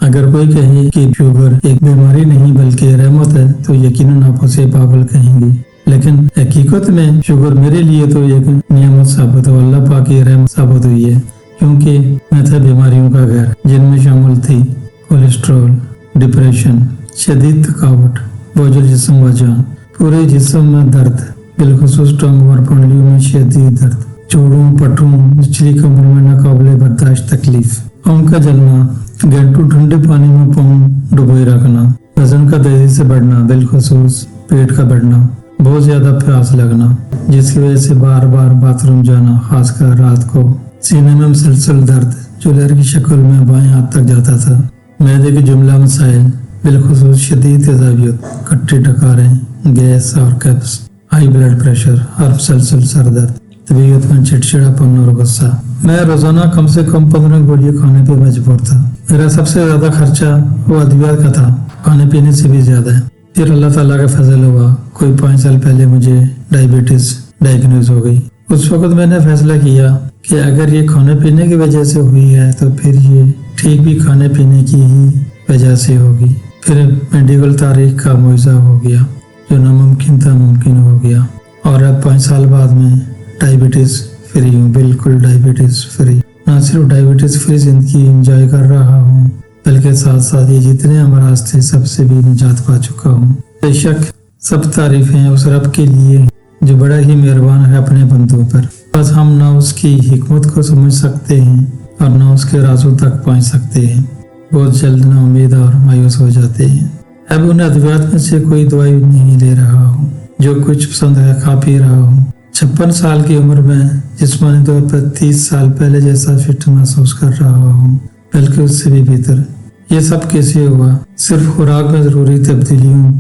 अगर कोई कहे कि शुगर एक बीमारी नहीं बल्कि रहमत है तो यकीनन आप उसे पागल कहेंगे, लेकिन हकीकत में शुगर मेरे लिए तो एक नियामत साबित हो, अल्लाह पाक की रहमत साबित हुई है, क्योंकि मैं था बीमारियों का घर, जिनमें शामिल थी कोलेस्ट्रॉल, डिप्रेशन, शदीद थकावट, बोझल जिस्म व जान, पूरे जिस्म में दर्द, बिलखुसूस टांगों और पंडलियों में शदीद दर्द, जोड़ों, पटों, निचली कमर में नाकाबिले बर्दाश्त तकलीफ, पाँव का जलना, घंटों ठंडे पानी में पाँव डुबोए रखना, वजन का तेजी से बढ़ना, बिलखुसूस पेट का बढ़ना, बहुत ज्यादा प्यास लगना, जिसकी वजह से बार बार बाथरूम जाना, खासकर रात को, सीने में मुसलसल दर्द जो लहर की शक्ल में बाएं हाथ तक जाता था, मैदे के जुमला मसाइल, बिलखुसूस शदीद तेजाबियत, खट्टी डकारें, गैस और कैप्स, हाई ब्लड प्रेशर और मुसलसल सर दर्द, तबीयत में चिड़चिड़ापन और गुस्सा। मैं रोजाना कम से कम 15 गोलियां खाने पे मजबूर था। मेरा सबसे ज्यादा खर्चा वो अद्वियात का था, खाने पीने से भी ज्यादा है। फिर अल्लाह ताला का फजल हुआ, कोई 5 साल पहले मुझे डायबिटीज डायग्नोज हो गई। उस वक्त मैंने फैसला किया कि अगर ये खाने पीने की वजह से हुई है तो फिर ये ठीक भी खाने पीने की ही वजह से होगी। फिर मेडिकल तारीख का मुआवजा हो गया, जो नामुमकिन था मुमकिन हो गया, और अब 5 साल बाद में डायबिटीज फ्री हूँ, बिल्कुल डायबिटीज फ्री। न सिर्फ डायबिटीज फ्री जिंदगी एंजॉय कर रहा हूँ, बल्कि साथ साथ ये जितने अमराज थे सबसे भी निजात पा चुका हूँ। बेशक सब तारीफें उस रब के लिए जो बड़ा ही मेहरबान है अपने बंदों पर। बस हम ना उसकी हिकमत को समझ सकते हैं और ना उसके राजों तक पहुँच सकते हैं। बहुत जल्द ना उम्मीद और मायूस हो जाते हैं। अब उन अद्वियात में से कोई दवाई नहीं ले रहा हूँ, जो कुछ पसंद है खा पी रहा हूँ। 56 साल की उम्र में जिस्मानी तौर पर 30 साल पहले जैसा फिट महसूस कर रहा हूँ, बल्कि उससे भी बेहतर। ये सब कैसे हुआ? सिर्फ खुराक में जरूरी तब्दीलियों,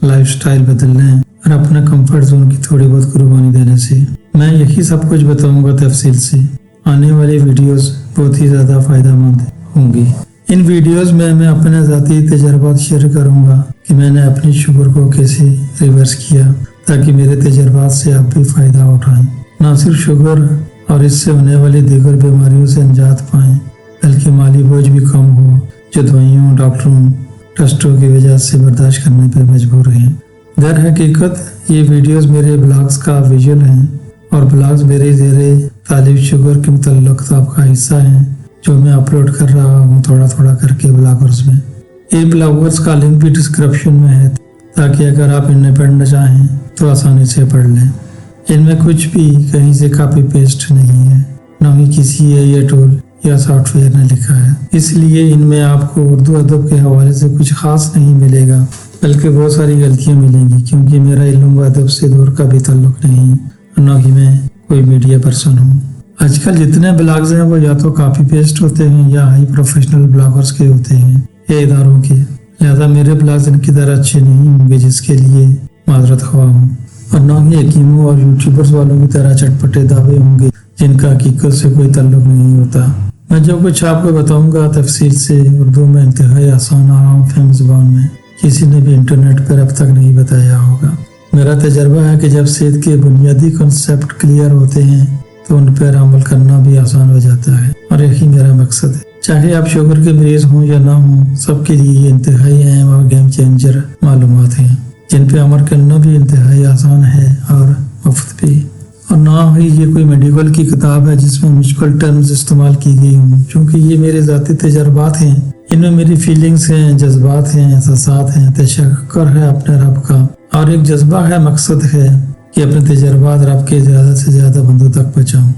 लाइफस्टाइल बदलने और अपने कंफर्ट जोन की थोड़ी बहुत कुर्बानी देने से। मैं यही सब कुछ बताऊंगा तफसील से। आने वाली वीडियोस बहुत ही ज्यादा फायदेमंद होंगी। इन वीडियोस में मैं अपने ज़ाती तजर्बात शेयर करूंगा कि मैंने अपनी शुगर को कैसे रिवर्स किया, ताकि मेरे तजर्बात से आप भी फायदा उठाएं। न सिर्फ शुगर और इससे होने वाली दीगर बीमारियों से निजात पाएं, बल्कि माली बोझ भी कम हो, जो दवाइयों, डॉक्टरों, टेस्टों की वजह से बर्दाश्त करने पर मजबूर हैं। दर हकीकत ये वीडियोस मेरे ब्लॉग्स का विजुअल हैं, और ब्लॉग्स मेरे ज़ेरे तालिब शुगर के मुतल्लिक़ किताब का हिस्सा हैं, जो मैं अपलोड कर रहा हूँ थोड़ा थोड़ा करके ब्लॉगर्स में। ये ब्लॉगर्स का लिंक भी डिस्क्रिप्शन में है, ताकि अगर आप इन्हें पढ़ना चाहें तो आसानी से पढ़ लें। इनमें कुछ भी कहीं से कॉपी पेस्ट नहीं है, न ही किसी AI टूल या सॉफ्टवेयर ने लिखा है। इसलिए इनमें आपको उर्दू अदब के हवाले से कुछ खास नहीं मिलेगा, बल्कि बहुत सारी गलतियाँ मिलेंगी, क्योंकि मेरा इल्म व अदब से दूर का भी ताल्लुक नहीं, न ही मैं कोई मीडिया पर्सन हूँ। आजकल जितने ब्लॉग्स हैं वो या तो कॉपी पेस्ट होते हैं या हाई प्रोफेशनल ब्लॉगर्स के होते हैं या इदारों के। लिहाजा मेरे ब्लॉग्स इनकी तरह अच्छे नहीं होंगे, जिसके लिए माजरत ख्वाह हूँ, और न ही हकीमों और यूट्यूबर्स वालों की तरह चटपटे दावे होंगे जिनका हकीकत से कोई ताल्लुक नहीं होता। मैं जो कुछ आपको बताऊंगा तफसील से उर्दू में इंतहाई आसान और आम फहम ज़ुबान में, किसी ने भी इंटरनेट पर अब तक नहीं बताया होगा। मेरा तजर्बा है कि जब सेहत के बुनियादी कॉन्सेप्ट क्लियर होते हैं तो उन पर अमल करना भी आसान हो जाता है, और यही मेरा मकसद है। चाहे आप शुगर के मरीज हों या ना हों, सबके लिए ये इंतहाई अहम और गेम चेंजर मालूमात हैं, जिन पे अमल करना भी इंतहाई आसान है और मुफ्त भी। और ना ही ये कोई मेडिकल की किताब है जिसमें मुश्किल टर्म्स इस्तेमाल की गई हों, क्योंकि ये मेरे ज़ाती तजर्बात हैं। इनमें मेरी फीलिंग्स हैं, जज्बात हैं, एहसासात हैं, तशक्कुर है अपने रब का, और एक जज्बा है, मकसद है कि अपने तजर्बात रब के ज़्यादा से ज़्यादा बंदों तक पहुँचाऊँ।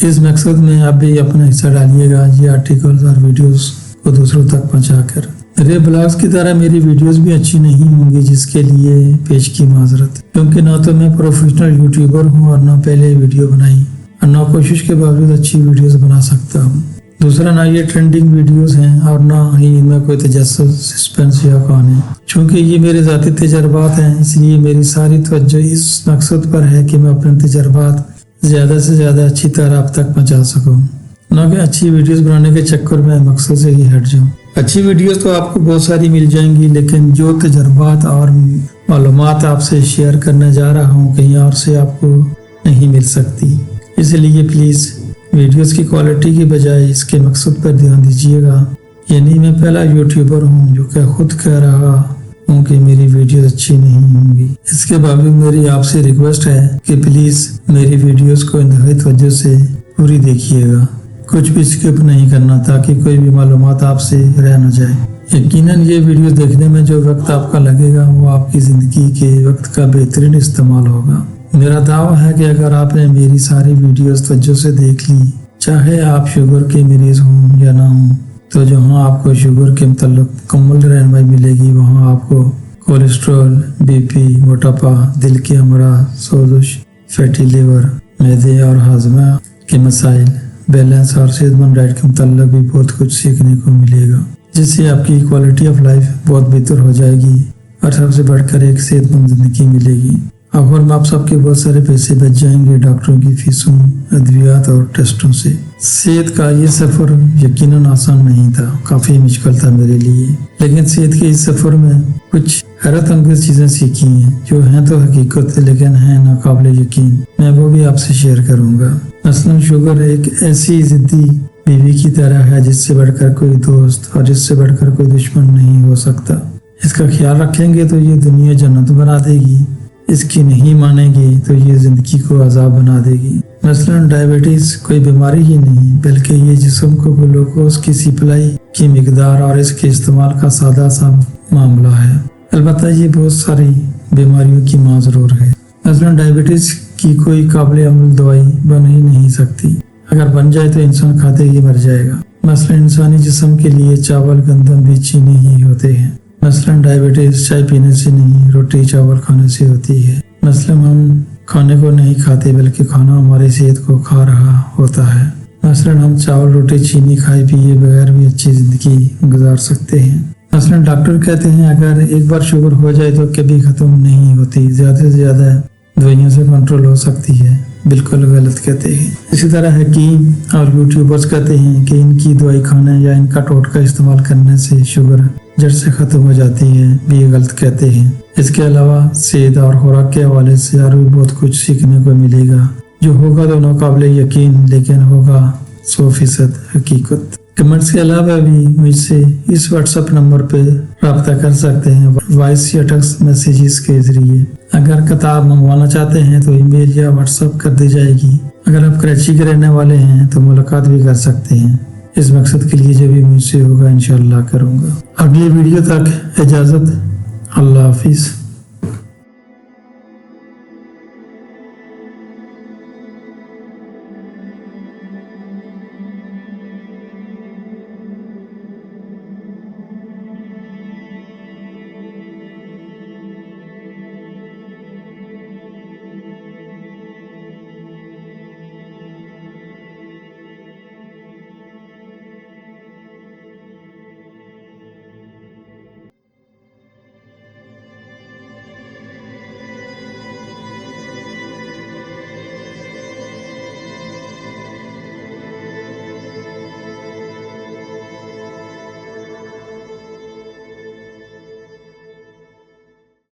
इस मकसद में आप भी अपना हिस्सा डालिएगा, ये आर्टिकल्स और वीडियोस को दूसरों तक पहुँचाकर। मेरे ब्लॉग्स की तरह मेरी वीडियोस भी अच्छी नहीं होंगी, जिसके लिए पेश की माजरत, क्योंकि ना तो मैं प्रोफेशनल यूट्यूबर हूँ और ना पहले वीडियो बनाई, और ना कोशिश के बावजूद अच्छी वीडियोस बना सकता हूँ। दूसरा, ना ये ट्रेंडिंग वीडियोस हैं और ना ही इनमें कोई तजस्सुस, सस्पेंस या कहानी। चूँकि ये मेरे ज़ाती तजर्बात हैं, इसलिए मेरी सारी तवज्जो इस मकसद पर है कि मैं अपने तजर्बात ज़्यादा से ज़्यादा अच्छी तरह आप तक पहुँचा सकूँ, ना कि अच्छी वीडियोस बनाने के चक्कर में मकसद से ही हट जाऊँ। अच्छी वीडियोस तो आपको बहुत सारी मिल जाएंगी, लेकिन जो तजर्बात और मालूमात आपसे शेयर करने जा रहा हूँ कहीं और से आपको नहीं मिल सकती। इसलिए प्लीज़ वीडियोस की क्वालिटी की बजाय इसके मकसद पर ध्यान दीजिएगा یعنی میں پہلا یوٹیوبر ہوں جو کہ خود کہہ رہا ہوں کہ میری ویڈیوز اچھی نہیں ہوں گی۔ اس کے باوجود میری آپ سے ریکویسٹ ہے کہ پلیز میری ویڈیوز کو انتہائی توجہ سے پوری دیکھیے گا، کچھ بھی اسکپ نہیں کرنا تاکہ کوئی بھی معلومات آپ سے رہ نہ جائے۔ یقیناً یہ ویڈیوز دیکھنے میں جو وقت آپ کا لگے گا وہ آپ کی زندگی کے وقت کا بہترین استعمال ہوگا۔ میرا دعویٰ ہے کہ اگر آپ نے میری ساری ویڈیوز توجہ سے دیکھ لی، چاہے آپ شوگر کے مریض ہوں یا نہ ہوں، تو جہاں آپ کو شوگر کے متعلق مکمل رہنمائی ملے گی وہاں آپ کو کولیسٹرول، بی پی، موٹاپا، دل کے امراض، سوزش، فیٹی لیور، معدے اور ہاضمہ کے مسائل، بیلنس اور صحت مند ڈائٹ کے متعلق بھی بہت کچھ سیکھنے کو ملے گا، جس سے آپ کی کوالٹی آف لائف بہت بہتر ہو جائے گی اور سب سے بڑھ کر ایک صحت مند زندگی ملے گی۔ آخر میں آپ سب کے بہت سارے پیسے بچ جائیں گے ڈاکٹروں کی فیسوں، ادویات اور ٹیسٹوں سے۔ صحت کا یہ سفر یقیناً آسان نہیں تھا، کافی مشکل تھا میرے لیے، لیکن صحت کے اس سفر میں کچھ حیرت انگیز چیزیں سیکھی ہیں جو ہیں تو حقیقت لیکن ہیں ناقابل یقین، میں وہ بھی آپ سے شیئر کروں گا۔ مثلاً شوگر ایک ایسی ضدی بیوی کی طرح ہے جس سے بڑھ کر کوئی دوست اور جس سے بڑھ کر کوئی دشمن نہیں ہو سکتا۔ اس کا خیال رکھیں گے تو یہ دنیا جنت بنا دے گی، اس کی نہیں مانیں گے تو یہ زندگی کو عذاب بنا دے گی۔ مثلاً ڈائبٹیز کوئی بیماری ہی نہیں بلکہ یہ جسم کو گلوکوز کی سپلائی کی مقدار اور اس کے استعمال کا سادہ سا معاملہ ہے۔ البتہ یہ بہت ساری بیماریوں کی ماں ضرور ہے۔ مثلاً ڈائبٹیز کی کوئی قابل عمل دوائی بن ہی نہیں سکتی، اگر بن جائے تو انسان کھاتے ہی مر جائے گا۔ مثلاً انسانی جسم کے لیے چاول، گندم بھی چینی ہی ہوتے ہیں۔ مثلاً ڈائبٹیز چائے پینے سے نہیں، روٹی چاول کھانے سے ہوتی ہے۔ مثلاً ہم کھانے کو نہیں کھاتے بلکہ کھانا ہماری صحت کو کھا رہا ہوتا ہے۔ مثلاً ہم چاول، روٹی، چینی کھائے پیے بغیر بھی اچھی زندگی گزار سکتے ہیں۔ مثلاً ڈاکٹر کہتے ہیں اگر ایک بار شوگر ہو جائے تو کبھی ختم نہیں ہوتی، زیادہ سے زیادہ دوائیوں سے کنٹرول ہو سکتی ہے۔ بالکل غلط کہتے ہیں۔ اسی طرح حکیم اور یوٹیوبرز کہتے ہیں کہ ان کی دوائی کھانے یا ان کا ٹوٹکا استعمال کرنے سے شوگر جڑ سے ختم ہو جاتی ہے، بھی غلط کہتے ہیں۔ اس کے علاوہ صحت اور خوراک کے حوالے سے اور بھی بہت کچھ سیکھنے کو ملے گا جو ہوگا تو ناقابل یقین لیکن ہوگا 100% حقیقت۔ کمنٹس کے علاوہ بھی مجھ سے اس واٹس ایپ نمبر پہ رابطہ کر سکتے ہیں وائس یا ٹیکسٹ میسیجز کے ذریعے۔ اگر کتاب منگوانا چاہتے ہیں تو ای میل یا واٹس ایپ کر دی جائے گی۔ اگر آپ کراچی کے رہنے والے ہیں تو ملاقات بھی کر سکتے ہیں۔ اس مقصد کے لیے جب بھی مجھ سے ہوگا انشاءاللہ کروں گا۔ اگلی ویڈیو تک اجازت، اللہ حافظ۔